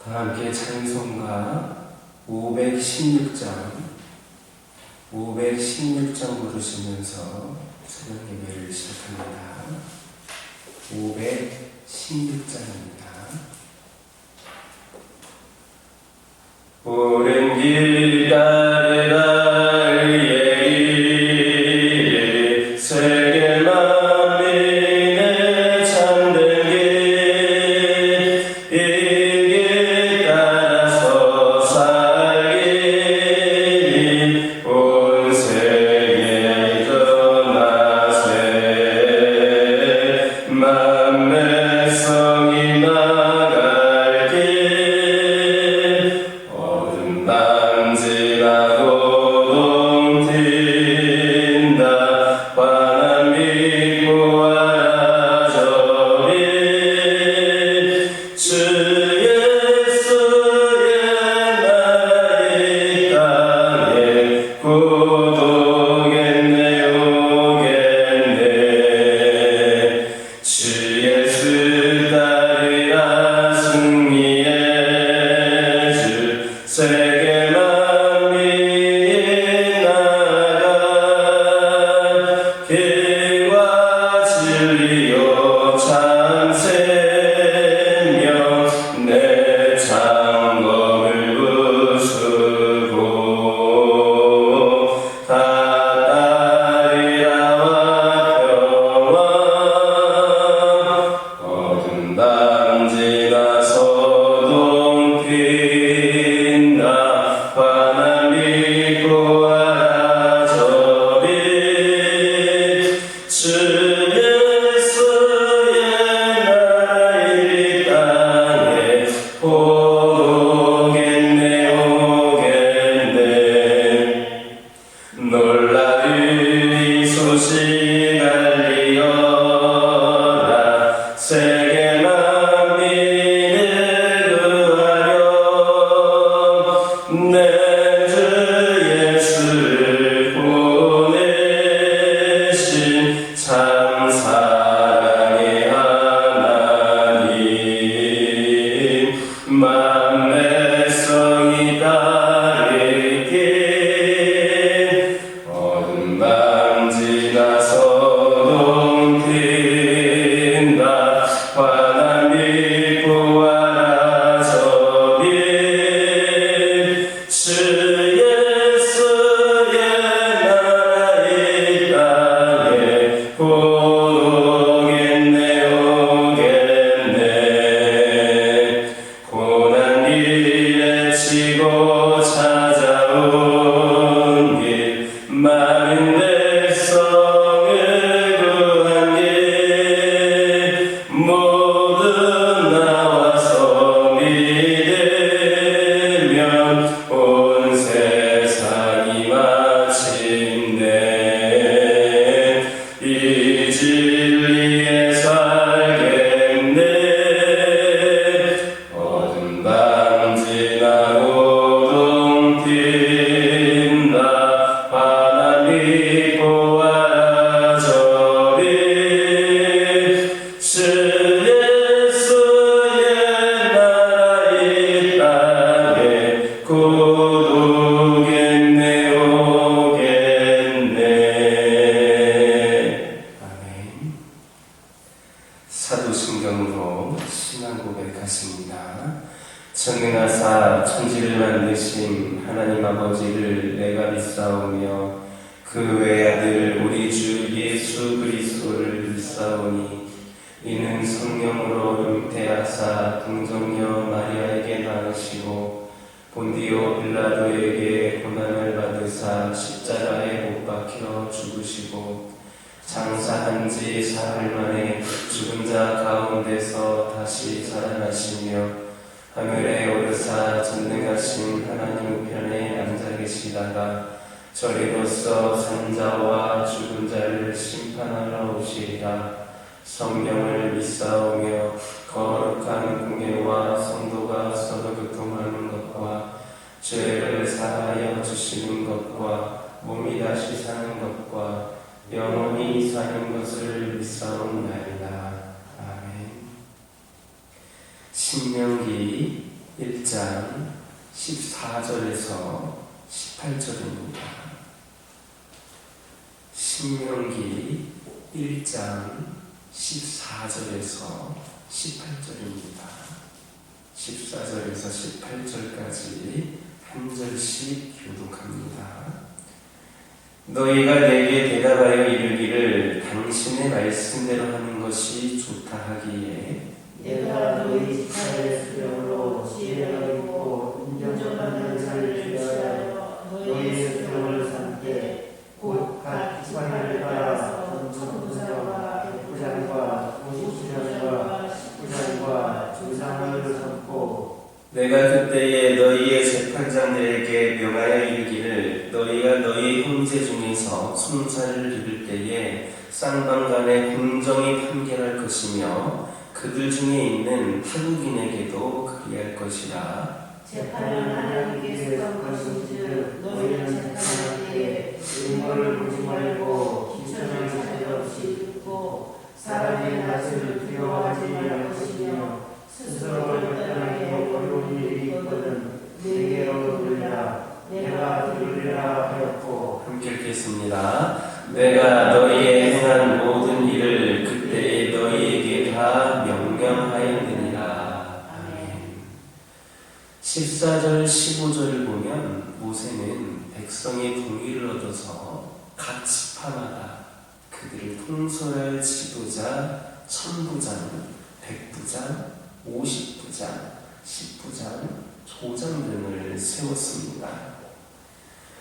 다 함께 찬송가 516장 부르시면서 새벽 예배를 시작합니다. 516장입니다. 오랜 길 따르라 예의 세계 만민의 참된 길 이 길 따라서 살길 온 세계에 전하세 만내 성이 나갈 길 어둠 반지나고 동튄다 환한 빛고 와라 저리 주 예수의 나라의 땅에 고독했네 오겠네 주 예수 따르라 승리의 주 세계 만민이 나가 길과 진리요 참 생명 내 창검을 부수고 다 따르라와 평화 어둠 반지나서 동튄다 환한 빛고 와라 저리 주 예수의 나라의 땅에 오겠네 오겠네 놀라리 소식 알리어라 세계 만민을 구하려 내 주 예수를 보내신 참 사랑의 하나님 만내 성이 따르길 어둠 반지나서 동튄다 환한 빛고 와라 저리 주 예수의 나라의 땅에 오겠네 오겠네 고난 길에 치고 찾아온 길 많은 백성을 구한 길 모두 나와서 믿으면 온 세상이 마침내 이 진리에 살겠네 어둠 반지나고 동튄다 환한 빛고 와라 저리 주 예수의 나라의 땅에 고독했네 오겠네 아멘. 사도신경으로 신앙 고백하십니다. 전능하사 천지를 만드신 하나님 아버지를 내가 믿사오며 그 외아들 우리 주 예수 그리스도를 믿사오니 이는 성령으로 잉태하사 동정녀 마리아에게 낳으시고 본디오 빌라도에게 고난을 받으사 십자가에 못 박혀 죽으시고 장사한 지 사흘 만에 죽은 자 가운데서 다시 살아나시며 하늘에 오르사 전능하신 하나님 우편에 앉아 계시다가 저리로서 산자와 죽은 자를 심판하러 오시리라. 성령을 믿사오며 거룩한 공예와 성도가 서로 교통하는 것과 죄를 사하여 주시는 것과 몸이 다시 사는 것과 영원히 사는 것을 믿사옵나이다. 아멘. 신명기 1장 14절에서 18절입니다. 신명기 1장 14절에서 18절입니다. 14절에서 18절까지 한 절씩 교독합니다. 너희가 내게 대답하여 이르기를 당신의 말씀대로 하는 것이 좋다 하기에 내가 너희 지파의 수령으로 지혜가 있고 인정받는 자를 주시하여 너희의 수령을 삼게 곧 각 지파를 따라서 천부장과 백부장과 오십부장과 십부장과 주장을 삼고 내가 그때에 너희의 재판장들에게 명하여 이르기를 너희가 너희 형제 중에서 송사를 기를 때에 쌍방간에 공정히 판결할 것이며 그들 중에 있는 타국인에게도 그리할 것이라. 재판을 하나님께 할 것인즉 너희는 재판할 때에 음모를 보지 말고 기천을 차별없이 듣고 사람의 낯을 두려워하지 말 것이며 스스로 결단하기 어려운 일이 있거든 내게로 돌리라 내가 들으리라 하였고. 함께 읽겠습니다. 내가 너희의 행한 모든 일을 그때에 너희에게 다 명령하였느니라. 아멘. 14절 15절을 보면 모세는 백성의 동의를 얻어서 각 지파마다 그들을 통솔할 지도자 천부장, 백부장, 50부장, 10부장, 조장 등을 세웠습니다.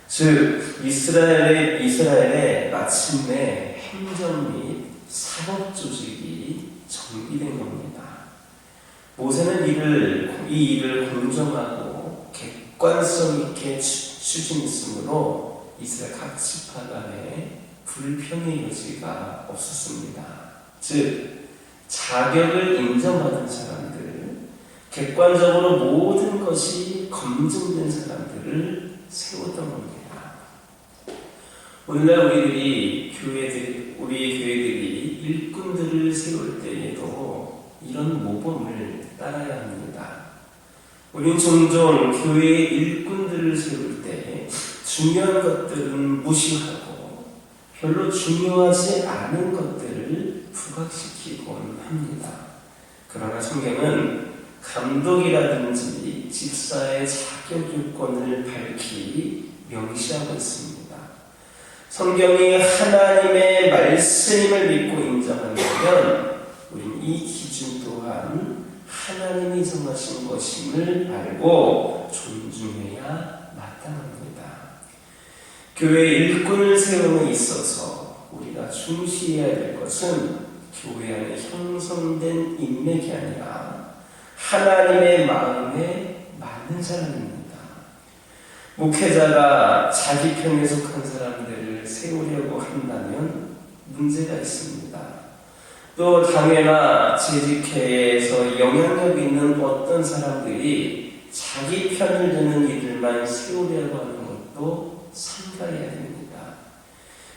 즉 이스라엘의 마침내 행정 및 사법 조직이 정비된 겁니다. 모세는 이 일을 공정하고 객관성 있게 추진했으므로 이스라엘 각 지파 간에 불평의 여지가 없었습니다. 즉 자격을 인정받은 사람들, 객관적으로 모든 것이 검증된 사람들을 세웠던 겁니다. 오늘날 우리 교회들이 일꾼들을 세울 때에도 이런 모범을 따라야 합니다. 우린 종종 교회의 일꾼들을 세울 때 중요한 것들은 무시하고 별로 중요하지 않은 것들을 부각시키곤 합니다. 그러나 성경은 감독이라든지 집사의 자격 요건을 밝히 명시하고 있습니다. 성경이 하나님의 말씀임을 믿고 인정한다면 우리는 이 기준 또한 하나님이 정하신 것임을 알고 존중해야 마땅합니다. 교회 일꾼을 세움에 있어서 우리가 중시해야 될 것은 교회 안에 형성된 인맥이 아니라 하나님의 마음에 맞는 사람입니다. 목회자가 자기 편에 속한 사람들을 세우려고 한다면 문제가 있습니다. 또 당회나 재직회에서 영향력 있는 어떤 사람들이 자기 편을 드는 이들만 세우려고 하는 것도 삼가해야 됩니다.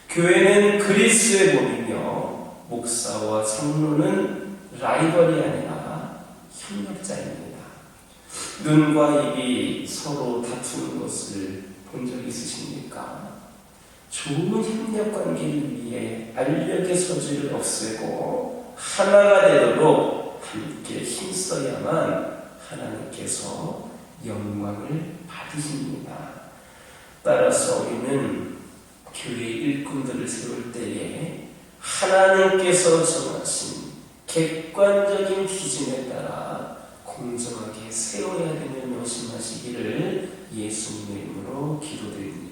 교회는 그리스도의 몸이며 목사와 장로는 라이벌이 아니라 협력자입니다. 눈과 입이 서로 다투는 것을 본 적 있으십니까? 좋은 협력 관계를 위해 알력의 소지를 없애고 하나가 되도록 함께 힘써야만 하나님께서 영광을 받으십니다. 따라서 우리는 교회 일꾼들을 세울 때에 하나님께서 정하신 객관적인 기준에 따라 공정하게 세워야 되는 명심하시기를 예수님의 이름으로 기도드립니다.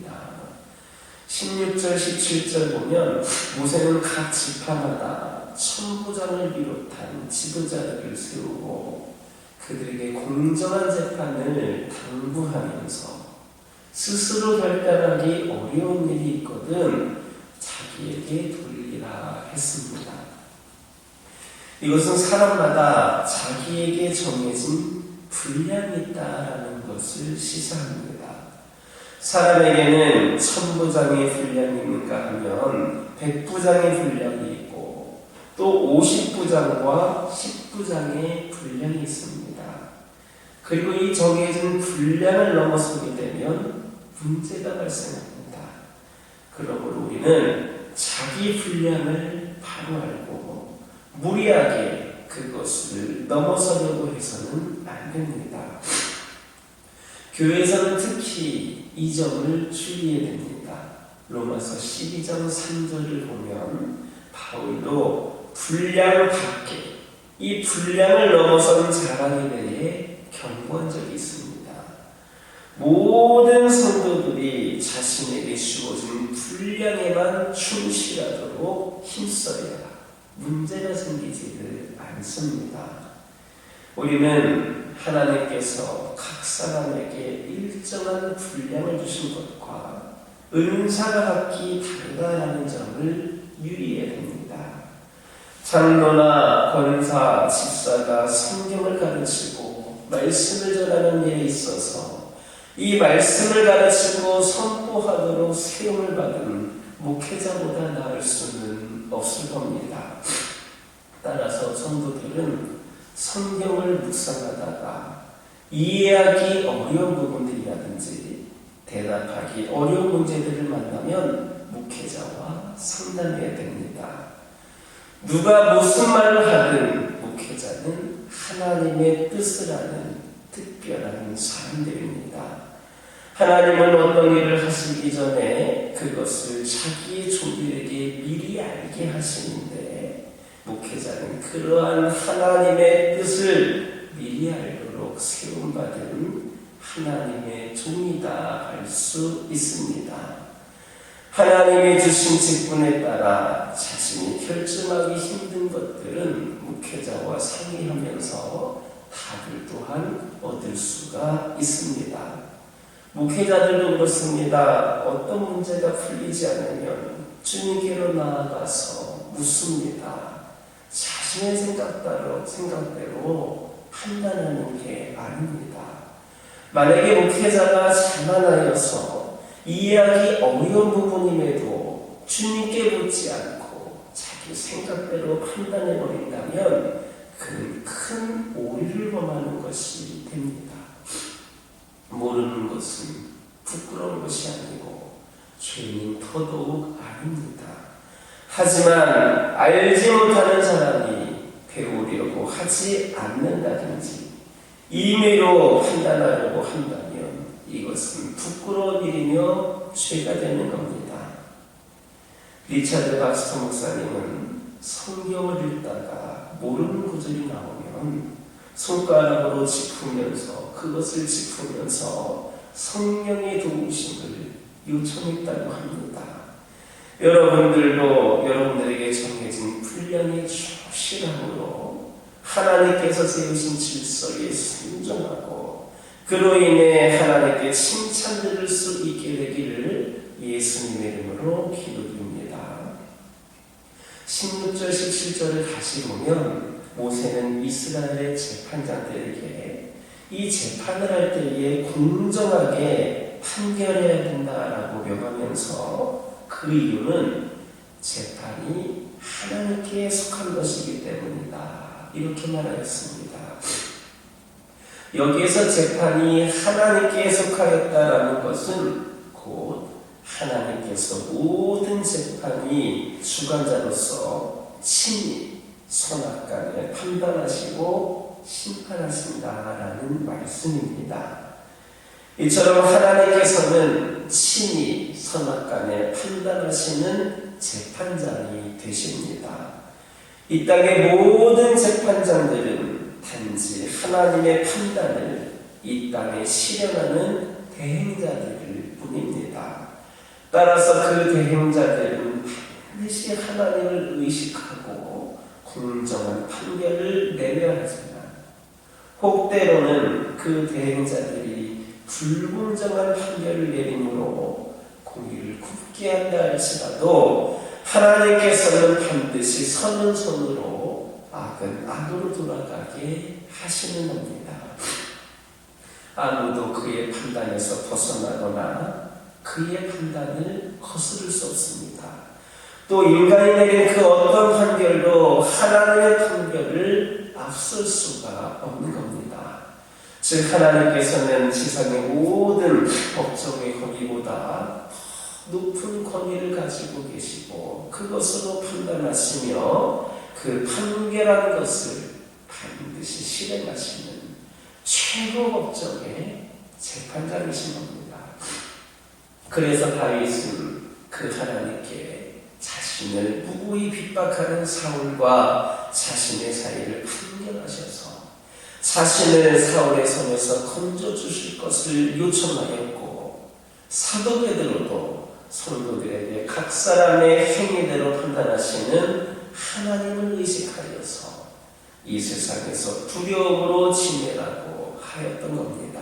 16절 17절 보면 모세는 각 지파마다 천부장을 비롯한 지도자들을 세우고 그들에게 공정한 재판을 당부하면서 스스로 결단하기 어려운 일이 있거든 자기에게 돌리라 했습니다. 이것은 사람마다 자기에게 정해진 분량이 있다라는 것을 시사합니다. 사람에게는 천부장의 분량이 있는가 하면 백부장의 분량이 있고 또 50부장과 10부장의 분량이 있습니다. 그리고 이 정해진 분량을 넘어서게 되면 문제가 발생합니다. 그러므로 우리는 자기 분량을 바로 알고 무리하게 그것을 넘어서려고 해서는 안 됩니다. 교회에서는 특히 이 점을 주의해야 됩니다. 로마서 12장 3절을 보면 바울도 분량 밖에 이 분량을 넘어선 자랑에 대해 경고한 적이 있습니다. 모든 성도들이 자신에게 주어진 분량에만 충실하도록 힘써야 문제가 생기지를 않습니다. 우리는 하나님께서 각 사람에게 일정한 분량을 주신 것과 은사가 각기 다르다는 점을 유의해야 됩니다. 장로나 권사, 집사가 성경을 가르치고 말씀을 전하는 일에 있어서 이 말씀을 가르치고 선포하도록 세움을 받은 목회자보다 나을 수는 없을 겁니다. 따라서 성도들은 성경을 묵상하다가 이해하기 어려운 부분들이라든지 대답하기 어려운 문제들을 만나면 목회자와 상담해야 됩니다. 누가 무슨 말을 하든 목회자는 하나님의 뜻을 아는 특별한 사람들입니다. 하나님은 어떤 일을 하시기 전에 그것을 자기의 종들에게 미리 알게 하시는데 목회자는 그러한 하나님의 뜻을 미리 알도록 세움받은 하나님의 종이다 할 수 있습니다. 하나님이 주신 직분에 따라 자신이 결정하기 힘든 것들은 목회자와 상의하면서 답을 또한 얻을 수가 있습니다. 목회자들도 그렇습니다. 어떤 문제가 풀리지 않으면 주님께로 나아가서 묻습니다. 자신의 생각대로 판단하는 게 아닙니다. 만약에 목회자가 자만하여서 이해하기 어려운 부분임에도 주님께 묻지 않고 자기 생각대로 판단해버린다면 그는 큰 오류를 범하는 것이 됩니다. 모르는 것은 부끄러운 것이 아니고 죄는 더더욱 아닙니다. 하지만 알지 못하는 사람이 배우려고 하지 않는다든지 임의로 판단하려고 한다면 이것은 부끄러운 일이며 죄가 되는 겁니다. 리차드 박스터 목사님은 성경을 읽다가 모르는 구절이 나오면 손가락으로 짚으면서 그것을 짚으면서 성령의 도우심을 요청했다고 합니다. 여러분들도 여러분들에게 정해진 분량의 충실함으로 하나님께서 세우신 질서에 순종하고 그로 인해 하나님께 칭찬 들을 수 있게 되기를 예수님의 이름으로 기도드립니다. 16절 17절을 다시 보면 모세는 이스라엘의 재판장들에게 이 재판을 할 때에 공정하게 판결해야 된다라고 명하면서 그 이유는 재판이 하나님께 속한 것이기 때문이다. 이렇게 말하였습니다. 여기에서 재판이 하나님께 속하였다라는 것은 곧 하나님께서 모든 재판이 주관자로서 친히 선악간을 판단하시고 심판하신다라는 말씀입니다. 이처럼 하나님께서는 친히 선악간을 판단하시는 재판장이 되십니다. 이 땅의 모든 재판장들은 단지 하나님의 판단을 이 땅에 실현하는 대행자들일 뿐입니다. 따라서 그 대행자들은 반드시 하나님을 의식하고 공정한 판결을 내려야 하지만 혹 때로는 그 대행자들이 불공정한 판결을 내림으로 공의를 굽게 한다 할지라도 하나님께서는 반드시 선은 선으로 악은 악으로 돌아가게 하시는 겁니다. 아무도 그의 판단에서 벗어나거나 그의 판단을 거스를 수 없습니다. 또 인간이 내린 그 어떤 판결도 하나님의 판결을 앞설 수가 없는 겁니다. 즉 하나님께서는 세상의 모든 법정의 권위보다 높은 권위를 가지고 계시고 그것으로 판단하시며 그 판결한 것을 반드시 실행하시는 최고 법정의 재판장이신 겁니다. 그래서 다윗은 그 하나님께 자신을 무고히 핍박하는 사울과 자신의 사이를 판결하셔서 자신을 사울의 손에서 건져주실 것을 요청하였고, 사도 베드로도 성도들에게 각 사람의 행위대로 판단하시는 하나님을 의식하여서 이 세상에서 두려움으로 지내라고 하였던 겁니다.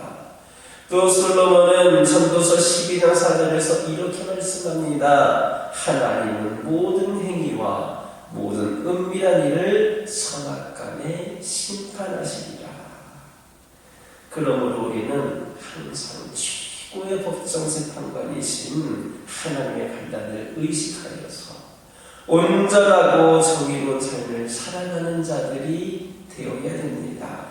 또 솔로몬은 전도서 12장 4절에서 이렇게 말씀합니다. 하나님은 모든 행위와 모든 은밀한 일을 선악간에 심판하시리라. 그러므로 우리는 항상 최고의 법정 재판관이신 하나님의 판단을 의식하여서 온전하고 정의로운 삶을 살아가는 자들이 되어야 됩니다.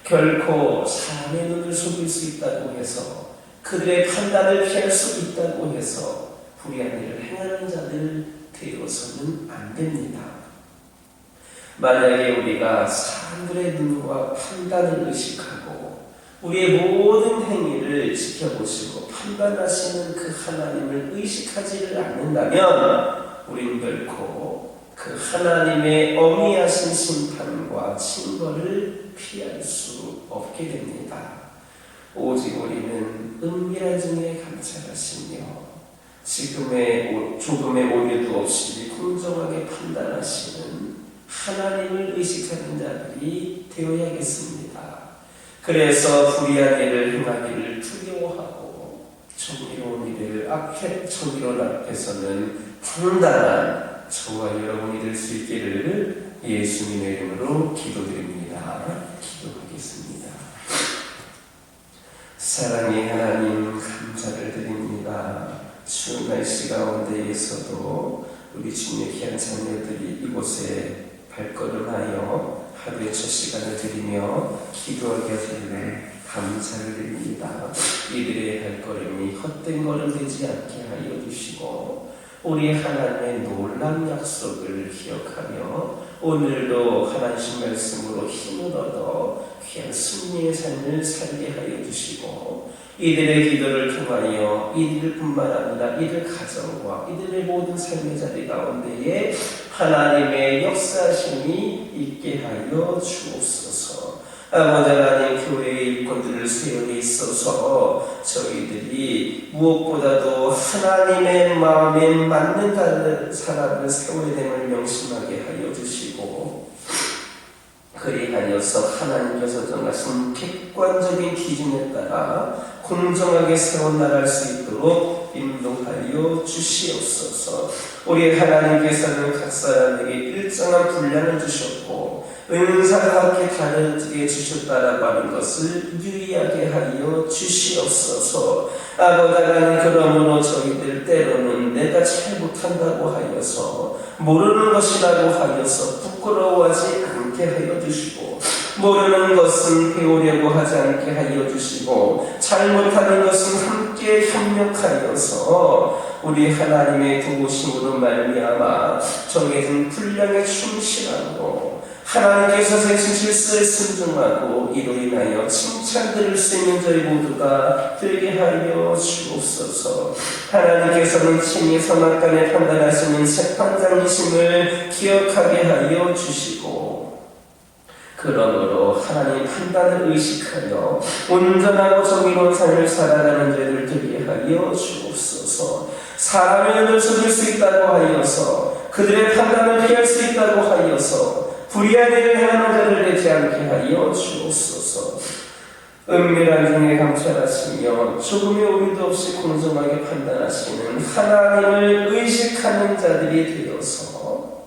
결코 사람의 눈을 속일 수 있다고 해서 그들의 판단을 피할 수 있다고 해서 불의한 일을 행하는 자들 되어서는 안 됩니다. 만약에 우리가 사람들의 눈과 판단을 의식하고 우리의 모든 행위를 지켜보시고 판단하시는 그 하나님을 의식하지를 않는다면 우리는 결코 그 하나님의 어미하신 심판과 징벌을 피할 수 없게 됩니다. 오직 우리는 은밀한 중에 감찰하시며 조금의 오류도 없이 공정하게 판단하시는 하나님을 의식하는 자들이 되어야겠습니다. 그래서 불의한 일을 행하기를 두려워하고 정의로운 앞에서는 당당한 저와 여러분이 될 수 있기를 예수님의 이름으로 기도드립니다. 기도하겠습니다. 사랑의 하나님, 감사를 드립니다. 추운 날씨 가운데에서도 우리 주님의 귀한 자녀들이 이곳에 발걸음하여 하루의 첫 시간을 드리며 기도하게 하시기를 감사를 드립니다. 이들의 발걸음이 헛된 걸음 되지 않게 하여 주시고 우리 하나님의 놀라운 약속을 기억하며 오늘도 하나님 말씀으로 힘을 얻어 귀한 승리의 삶을 살게 하여 주시고 이들의 기도를 통하여 이들뿐만 아니라 이들 가정과 이들의 모든 삶의 자리 가운데에 하나님의 역사심이 있게 하여 주옵소서. 아버지 하나님, 교회의 일꾼들을 세우에 있어서 저희들이 무엇보다도 하나님의 마음에 맞는 사람을 세워야 됨을 명심하게 하여 주시고 그리하여서 하나님께서 정하신 객관적인 기준에 따라 공정하게 세워나갈 수 있도록 인도하여 주시옵소서. 우리 하나님께서는 각 사람에게 일정한 분량을 주셨고 은사가 함께 다르게 주셨다라고 하는 것을 유의하게 하여 주시옵소서. 아버지 하나님, 그러므로 저희들 때로는 내가 잘 못한다고 하여서 모르는 것이라고 하여서 부끄러워하지 않게 하여 주시고 모르는 것은 배우려고 하지 않게 하여 주시고 잘못하는 것은 함께 협력하여서 우리 하나님의 도우심으로 말미암아 정해진 분량에 충실하고 하나님께서 세신 질서에 순종하고 이로 인하여 칭찬드릴 수 있는 저희 모두가 되게 하여 주옵소서. 하나님께서는 친히 선악간에 판단하시는 재판장이심을 기억하게 하여 주시고 그러므로 하나님 판단을 의식하여 온전하고 정의로운 삶을 살아가는 저희들 되게 하여 주옵소서. 사람의 눈을 속일 수 있다고 하여서 그들의 판단을 피할 수 있다고 하여서 불의한 일을 행하는 자를 되지 않게 하여 주옵소서. 은밀한 중에 감찰하시며 조금의 오류도 없이 공정하게 판단하시는 하나님을 의식하는 자들이 되어서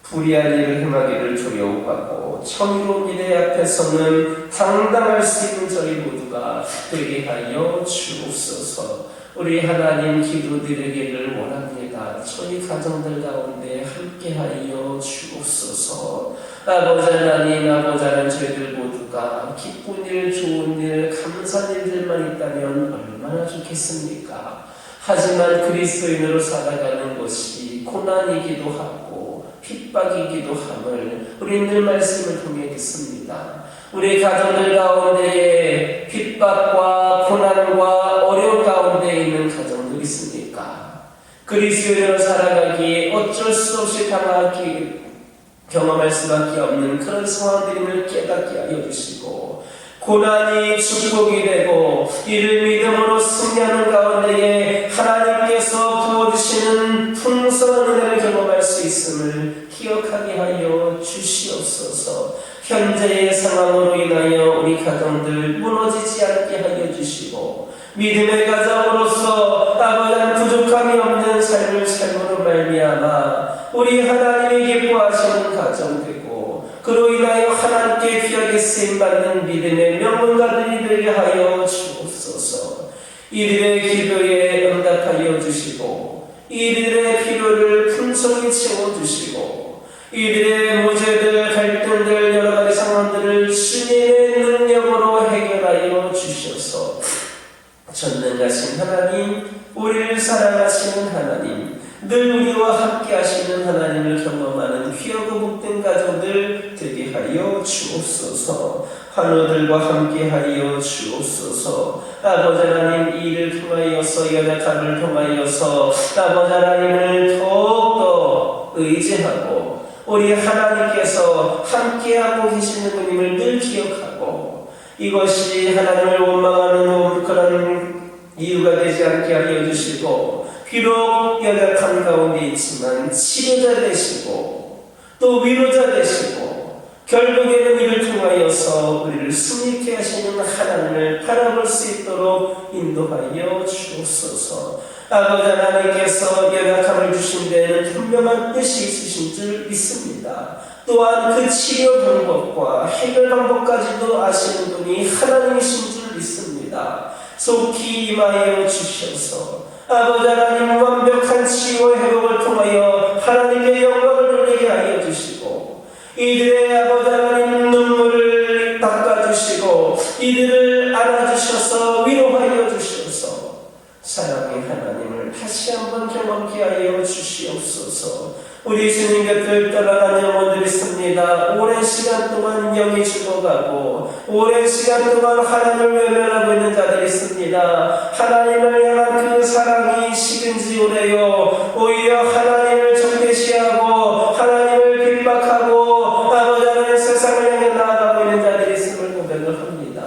불의한 일을 행하기를 두려워하고 정의로운 일의 앞에서는 당당할 수 있는 저희 모두가 되게 하여 주옵소서. 우리 하나님 기도드리기를 원합니다. 저희 가정들 가운데 함께하여 주옵소서. 아버지 하나님, 아버지 하나님, 저희들 모두가 기쁜 일, 좋은 일, 감사한 일들만 있다면 얼마나 좋겠습니까? 하지만 그리스도인으로 살아가는 것이 고난이기도 하고 핍박이기도 함을 우리 늘 말씀을 통해 듣습니다. 우리 가정들 가운데에 핍박과 고난과 어려운 가운데 있는 가정들 있습니까? 그리스도인으로 살아가기 어쩔 수 없이 경험할 수밖에 없는 그런 상황들임을 깨닫게 하여 주시고, 고난이 축복이 되고 이를 믿음으로 승리하는 가운데에 하나님께서 부어주시는 풍성한 은혜를 경험할 수 있음을 기억하게 하여 주시옵소서. 현재의 상황으로 인하여 우리 가정들 무너지지 않게 하여 주시고, 믿음의 가정으로서 아버지 부족함이 없는 삶을 삶으로 말미암아 우리 하나님이 기뻐하시는 가정 되고, 그로 인하여 하나님께 귀하게 쓰임받는 믿음의 명문가들이 되게 하여 주옵소서. 이들의 기도에 응답하여 주시고, 이들의 필요를 풍성히 채워주시고, 이들의 문제들, 갈등들, 여러 가지 상황들을 주님의 능력으로 해결하여 주셔서 전능하신 하나님, 우리를 사랑하시는 하나님, 늘 우리와 함께 하시는 하나님을 경험하는 귀하고 복된 가족들 되게 하여 주옵소서. 환우들과 함께 하여 주옵소서. 아버지 하나님, 이 일을 통하여서, 연약함을 통하여서 아버지 하나님을 더욱더 의지하고 우리 하나님께서 함께하고 계시는 분임을 늘 기억하고, 이것이 하나님을 원망하는 그런 이유가 되지 않게 하여 주시고, 비록 연약한 가운데 있지만 치료자 되시고 또 위로자 되시고, 결국에는 이를 통하여서 우리를 승리케 하시는 하나님을 바라볼 수 있도록 인도하여 주옵소서. 아버지 하나님께서 연약함을 주신 데에는 분명한 뜻이 있으신 줄 믿습니다. 또한 그 치료 방법과 해결 방법까지도 아시는 분이 하나님이신 줄 믿습니다. 속히 임하여 주셔서 아버지 하나님 완벽한 치유와 회복을 통하여 하나님의 영광을 돌리게 하여 주시고, 이들의 아버지 하나님 눈물을 닦아주시고 이들을 안아주셔서 위로하여 주셔서 사랑의 하나님을 다시 한번 경험케 하여 주시옵소서. 우리 주님 곁을 떠나간 영혼들이 있습니다. 오랜 시간 동안 영이 죽어가고 오랜 시간 동안 하나님을 외면하고 있는 자들이 있습니다. 하나님을 향한 그 사랑이 식은 지 오래요. 오히려 하나님을 적대시하고 하나님을 핍박하고 아버지 하나님 세상을 향해 나아가고 있는 자들이 있음을 고백을 합니다.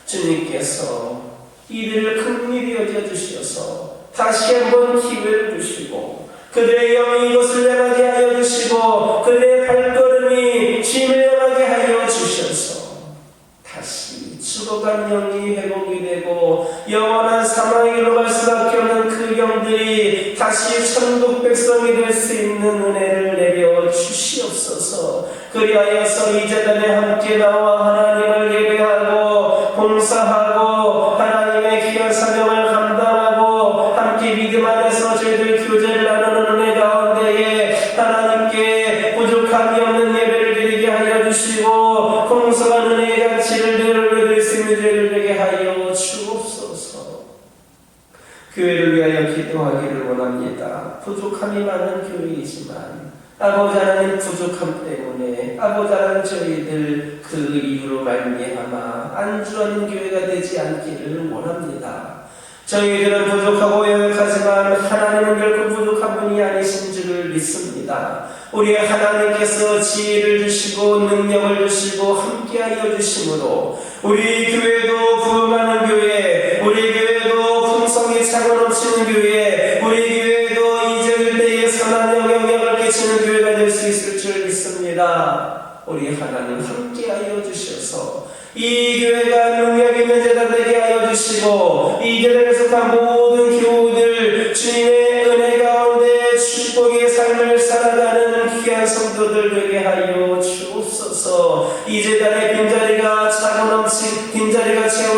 주님께서 이들을 긍휼히 여겨주셔서 다시 한번 기회를 주시고, 그들의 영이 이것을 향하게 하여 주시고 그들의 발걸음이 주님을 향하게 하여 주셔서 다시 죽어간 영이 회복이 되고 영원한 사망으로 갈 수밖에 없는 그 영들이 다시 천국 백성이 될 수 있는 은혜를 내려 주시옵소서. 그리하여서 이 재단에 함께 나와 하나님을 예배하고 봉사하고 하나님의 귀한 사명을 감당하고 함께 믿음 안에서 저희들 교제를 나누는 은혜 가운데에 하나님께 부족함이 없는 예배를 드리게 하여 주시고 풍성한 은혜의 가치를 늘 올려드릴 수 있는 저희들 되게 하여 주옵소서. 교회를 위하여 기도하기를 원합니다. 부족함이 많은 교회이지만 아버지 하나님 부족함 때문에 아버지 하나님 저희들 그 이유로 말미암아 안주하는 교회가 되지 않기를 원합니다. 저희들은 부족하고 연약하지만 하나님은 결코 부족한 분이 아니신 줄을 믿습니다. 우리 하나님께서 지혜를 주시고 능력을 주시고 함께하여 주심으로 우리 교회도 부흥하는 교회, 우리 교회도 풍성히 차고 넘치는 교회, 우리 교회도 이적일 때에 선한 영향력을 끼치는 교회가 될 수 있을 줄 믿습니다. 우리 하나님 함께하여 주셔서 이 교회가 능력 있는 재단 되게 하여 주시고 이 재단에 속한 모든 교우들 주님의 은혜 가운데 축복의 삶을 살아가는 귀한 성도들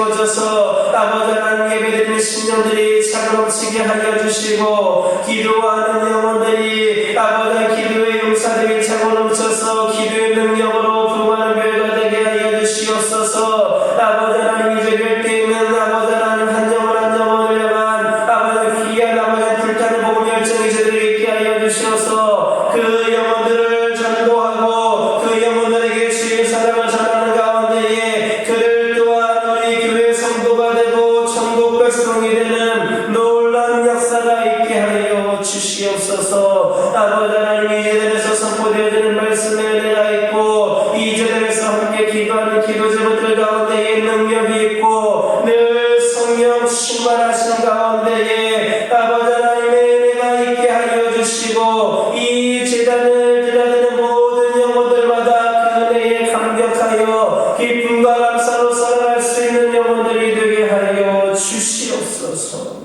채워져서 아버지 하나님 예배드리는 심령들이 차가넘치게 하여 주시고 기도하는 영혼들이 아버지 기도의 용사들이 차고넘쳐서 기도의 능력으로 부흥하는 교회가 되게 하여 주시옵소서. 아버지 하나님 이제 뵐 때에는 아버지 하나님 한 영혼을 향한 아버지 귀한 아버지 불타는 복음 열정이 저들에게 있게 하여 주시옵소서. 그 영혼들을 전도하고 그 영혼들에게 주의 사랑을 전하는 가운데에 그들 또한 우리 교회 성도가 되고 천국 백성이 되는 놀라운 역사가 있게 하여 주시옵소서. 아버지 하나님 이 제단에서 선포되어지는 말씀의 은혜가 있고 이 제단에서 함께 기도하는 기도 제목들 가운데에 능력이 있고 늘 성령 충만하신 가운데에 아버지 하나님의 은혜가 있게 하여 주시고 이 제단을 드나드는 모든 영혼들마다 그 은혜에 감격하여 기쁨과 감사로 살아갈 수 있는 영혼들이 되게 하여 주시옵소서.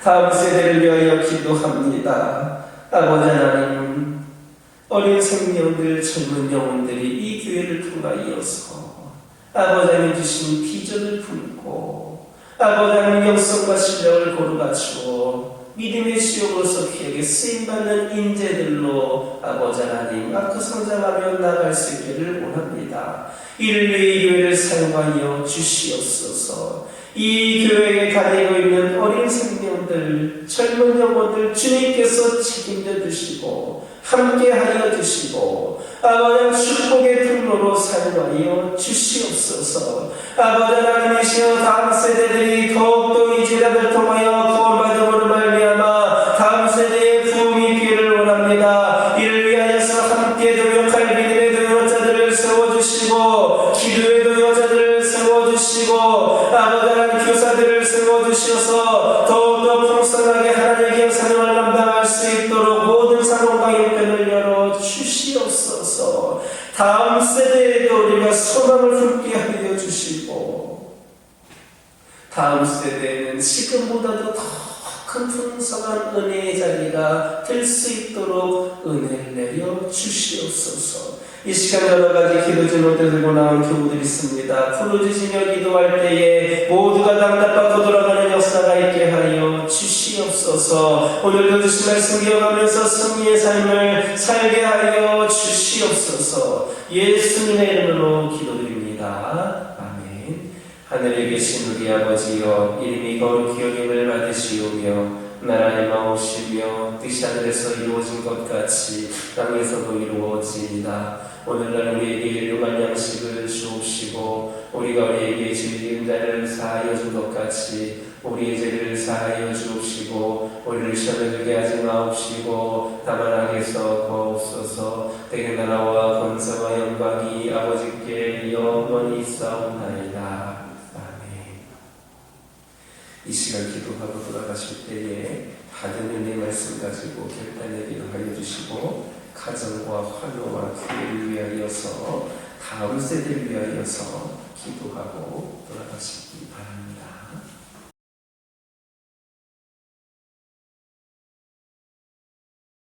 다음 세대를 위하여 기도합니다. 아버지 하나님, 어린 생명들, 젊은 영혼들이 이 교회를 통하여서 아버지 하나님 주신 비전을 품고 아버지 하나님 영성과 실력을 고루 갖추어 믿음의 시험으로서 귀하게 쓰임받는 인재들로 아버지 하나님 앞으로 성장하며 나갈 수 있기를 원합니다. 이를 위해 이 교회를 사용하여 주시옵소서. 이 교회에 다니고 있는 어린 생명들, 젊은 영혼들 주님께서 책임져 주시고 함께하여 주시고 아버지 축복의 통로로 사용하여 주시옵소서. 아버지 하나님이시여 다음 세대들이 더욱더 이 제단을 통하여 구원받음으로 말미암아 다음 세대의 부흥이 있기를 원합니다. 이를 위하여서 함께 동역할 믿음의 동역자들을 세워주시고 기도의 동역자들을 세워주시고 아버지 하나님 교사들을 세워주셔서 더욱더 풍성하게 하나님의 영상을 감당할 수 있도록 모든 사명과 형편을 열어주시옵소서. 다음 세대에도 우리가 소망을 품게 하여 주시고 다음 세대는 지금보다도 더 큰 풍성한 은혜의 자리가 될 수 있도록 은혜를 내려 주시옵소서. 이 시간 여러 가지 기도 제목들 들고 나온 교우들이 있습니다. 부르짖으며 기도할 때에 모두가 답답하고 돌아가는 역사가 있게 하여 주시옵소서. 오늘도 주신 말씀 기억하면서 승리의 삶을 살게 하여 주시옵소서. 예수님의 이름으로 기도드립니다. 아멘. 하늘에 계신 우리 아버지여, 이름이 거룩히 여김을 받으시오며 나라의 마오시며 뜻이 하늘에서 이루어진 것 같이 땅에서도 이루어지이다. 오늘날 우리에게 일용할 양식을 주옵시고 우리가 우리에게 죄 지은 자를 사하여 준 것 같이 우리의 죄를 사하여 주옵시고 우리를 시험에 들게 하지 마옵시고 다만 악에서 구하옵소서. 대개 나라와 권세와 영광이 아버지께 영원히 있사옵나이다. 이 시간 기도하고 돌아가실 때에 받은 은혜 말씀 가지고 결단하기도 하여 주시고 가정과 환호와 교회를 위하여서 다음 세대를 위하여서 기도하고 돌아가시기 바랍니다.